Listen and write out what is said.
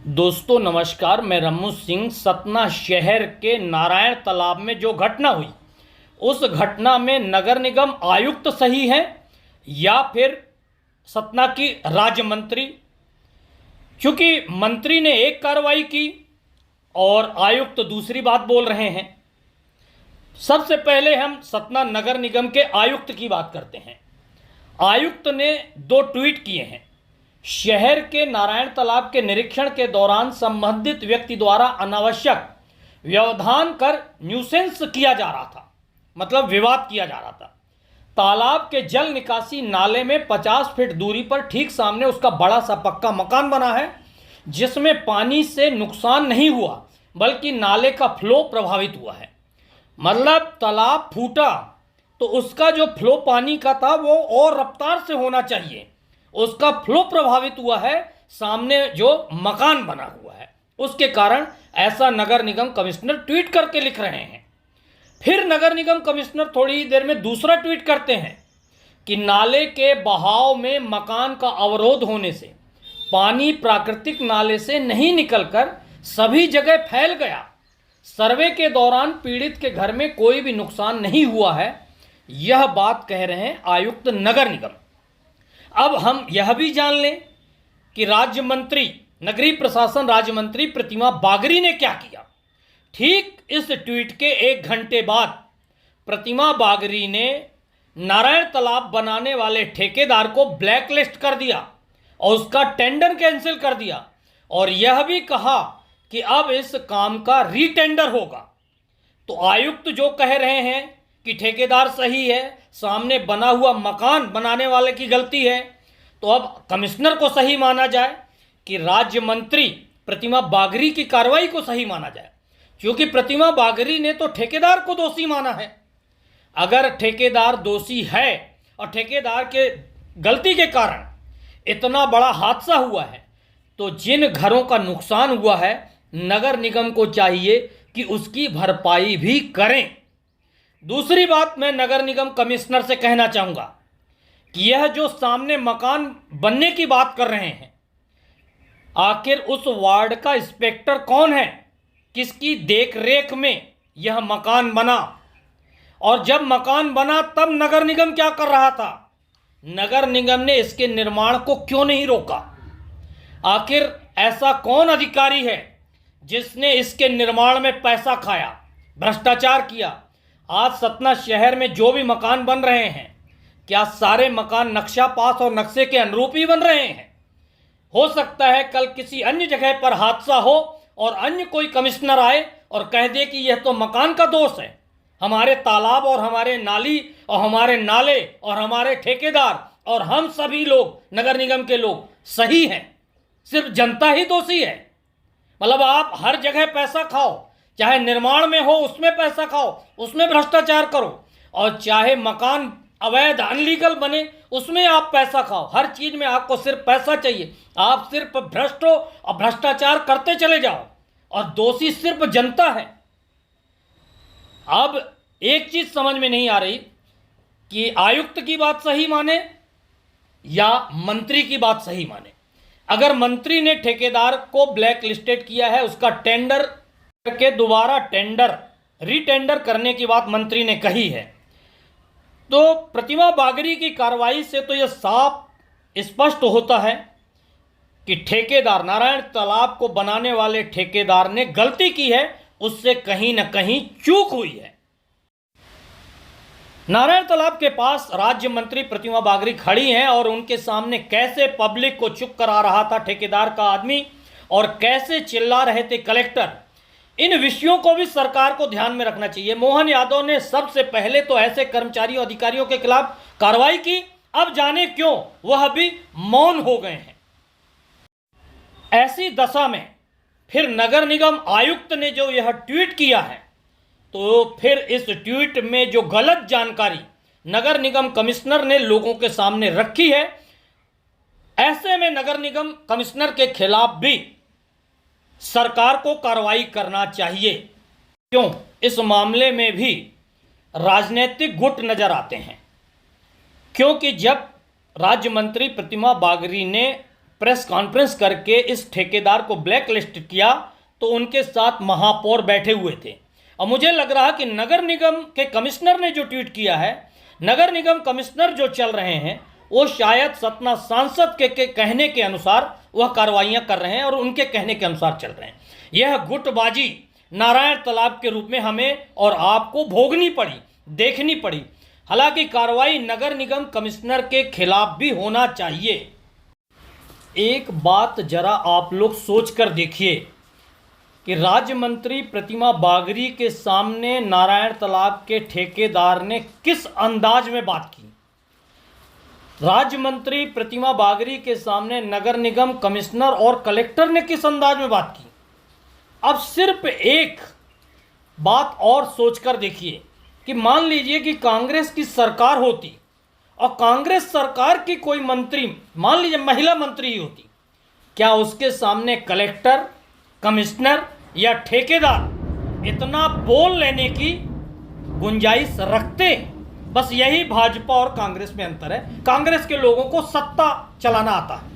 दोस्तों नमस्कार। मैं रमू सिंह। सतना शहर के नारायण तालाब में जो घटना हुई, उस घटना में नगर निगम आयुक्त सही है या फिर सतना की राज्य मंत्री? क्योंकि मंत्री ने एक कार्रवाई की और आयुक्त दूसरी बात बोल रहे हैं। सबसे पहले हम सतना नगर निगम के आयुक्त की बात करते हैं। आयुक्त ने 2 ट्वीट किए हैं। शहर के नारायण तालाब के निरीक्षण के दौरान संबंधित व्यक्ति द्वारा अनावश्यक व्यवधान कर न्यूसेंस किया जा रहा था, मतलब विवाद किया जा रहा था। तालाब के जल निकासी नाले में 50 फीट दूरी पर ठीक सामने उसका बड़ा सा पक्का मकान बना है, जिसमें पानी से नुकसान नहीं हुआ बल्कि नाले का फ्लो प्रभावित हुआ है। मतलब तालाब फूटा तो उसका जो फ्लो पानी का था वो और रफ्तार से होना चाहिए, उसका फ्लो प्रभावित हुआ है। सामने जो मकान बना हुआ है उसके कारण ऐसा नगर निगम कमिश्नर ट्वीट करके लिख रहे हैं। फिर नगर निगम कमिश्नर थोड़ी ही देर में दूसरा ट्वीट करते हैं कि नाले के बहाव में मकान का अवरोध होने से पानी प्राकृतिक नाले से नहीं निकलकर सभी जगह फैल गया। सर्वे के दौरान पीड़ित के घर में कोई भी नुकसान नहीं हुआ है। यह बात कह रहे हैं आयुक्त नगर निगम। अब हम यह भी जान लें कि राज्य मंत्री, नगरीय प्रशासन राज्य मंत्री प्रतिमा बागरी ने क्या किया। ठीक इस ट्वीट के 1 घंटे बाद प्रतिमा बागरी ने नारायण तालाब बनाने वाले ठेकेदार को ब्लैकलिस्ट कर दिया और उसका टेंडर कैंसिल कर दिया और यह भी कहा कि अब इस काम का रीटेंडर होगा। तो आयुक्त जो कह रहे हैं कि ठेकेदार सही है, सामने बना हुआ मकान बनाने वाले की गलती है, तो अब कमिश्नर को सही माना जाए कि राज्य मंत्री प्रतिमा बागरी की कार्रवाई को सही माना जाए? क्योंकि प्रतिमा बागरी ने तो ठेकेदार को दोषी माना है। अगर ठेकेदार दोषी है और ठेकेदार के गलती के कारण इतना बड़ा हादसा हुआ है, तो जिन घरों का नुकसान हुआ है नगर निगम को चाहिए कि उसकी भरपाई भी करें। दूसरी बात मैं नगर निगम कमिश्नर से कहना चाहूँगा कि यह जो सामने मकान बनने की बात कर रहे हैं, आखिर उस वार्ड का इंस्पेक्टर कौन है, किसकी देखरेख में यह मकान बना? और जब मकान बना तब नगर निगम क्या कर रहा था? नगर निगम ने इसके निर्माण को क्यों नहीं रोका? आखिर ऐसा कौन अधिकारी है जिसने इसके निर्माण में पैसा खाया, भ्रष्टाचार किया? आज सतना शहर में जो भी मकान बन रहे हैं, क्या सारे मकान नक्शा पास और नक्शे के अनुरूप ही बन रहे हैं? हो सकता है कल किसी अन्य जगह पर हादसा हो और अन्य कोई कमिश्नर आए और कह दे कि यह तो मकान का दोष है, हमारे तालाब और हमारे नाली और हमारे नाले और हमारे ठेकेदार और हम सभी लोग नगर निगम के लोग सही हैं, सिर्फ जनता ही दोषी है। मतलब आप हर जगह पैसा खाओ, चाहे निर्माण में हो उसमें पैसा खाओ, उसमें भ्रष्टाचार करो, और चाहे मकान अवैध अनलीगल बने उसमें आप पैसा खाओ। हर चीज में आपको सिर्फ पैसा चाहिए, आप सिर्फ भ्रष्ट हो और भ्रष्टाचार करते चले जाओ और दोषी सिर्फ जनता है। अब एक चीज समझ में नहीं आ रही कि आयुक्त की बात सही माने या मंत्री की बात सही माने। अगर मंत्री ने ठेकेदार को ब्लैक लिस्टेड किया है, उसका टेंडर करके दोबारा रीटेंडर करने की बात मंत्री ने कही है, तो प्रतिमा बागरी की कार्रवाई से तो यह साफ स्पष्ट होता है कि ठेकेदार, नारायण तालाब को बनाने वाले ठेकेदार ने गलती की है, उससे कहीं ना कहीं चूक हुई है। नारायण तालाब के पास राज्य मंत्री प्रतिमा बागरी खड़ी हैं और उनके सामने कैसे पब्लिक को चुप करा रहा था ठेकेदार का आदमी और कैसे चिल्ला रहे थे कलेक्टर। इन विषयों को भी सरकार को ध्यान में रखना चाहिए। मोहन यादव ने सबसे पहले तो ऐसे कर्मचारियों अधिकारियों के खिलाफ कार्रवाई की, अब जाने क्यों वह भी मौन हो गए हैं। ऐसी दशा में फिर नगर निगम आयुक्त ने जो यह ट्वीट किया है, तो फिर इस ट्वीट में जो गलत जानकारी नगर निगम कमिश्नर ने लोगों के सामने रखी है, ऐसे में नगर निगम कमिश्नर के खिलाफ भी सरकार को कार्रवाई करना चाहिए। क्यों? इस मामले में भी राजनीतिक गुट नजर आते हैं। क्योंकि जब राज्य मंत्री प्रतिमा बागरी ने प्रेस कॉन्फ्रेंस करके इस ठेकेदार को ब्लैक लिस्ट किया तो उनके साथ महापौर बैठे हुए थे। और मुझे लग रहा कि नगर निगम के कमिश्नर ने जो ट्वीट किया है, नगर निगम कमिश्नर जो चल रहे हैं वो शायद सतना सांसद के कहने के अनुसार वह कार्रवाइयाँ कर रहे हैं और उनके कहने के अनुसार चल रहे हैं। यह गुटबाजी नारायण तालाब के रूप में हमें और आपको भोगनी पड़ी, देखनी पड़ी। हालांकि कार्रवाई नगर निगम कमिश्नर के खिलाफ भी होना चाहिए। एक बात जरा आप लोग सोच कर देखिए कि राज्य मंत्री प्रतिमा बागरी के सामने नारायण तालाब के ठेकेदार ने किस अंदाज में बात की। राज्य मंत्री प्रतिमा बागरी के सामने नगर निगम कमिश्नर और कलेक्टर ने किस अंदाज में बात की। अब सिर्फ एक बात और सोचकर देखिए कि मान लीजिए कि कांग्रेस की सरकार होती और कांग्रेस सरकार की कोई मंत्री, मान लीजिए महिला मंत्री ही होती, क्या उसके सामने कलेक्टर, कमिश्नर या ठेकेदार इतना बोल लेने की गुंजाइश रखते। बस यही भाजपा और कांग्रेस में अंतर है। कांग्रेस के लोगों को सत्ता चलाना आता है,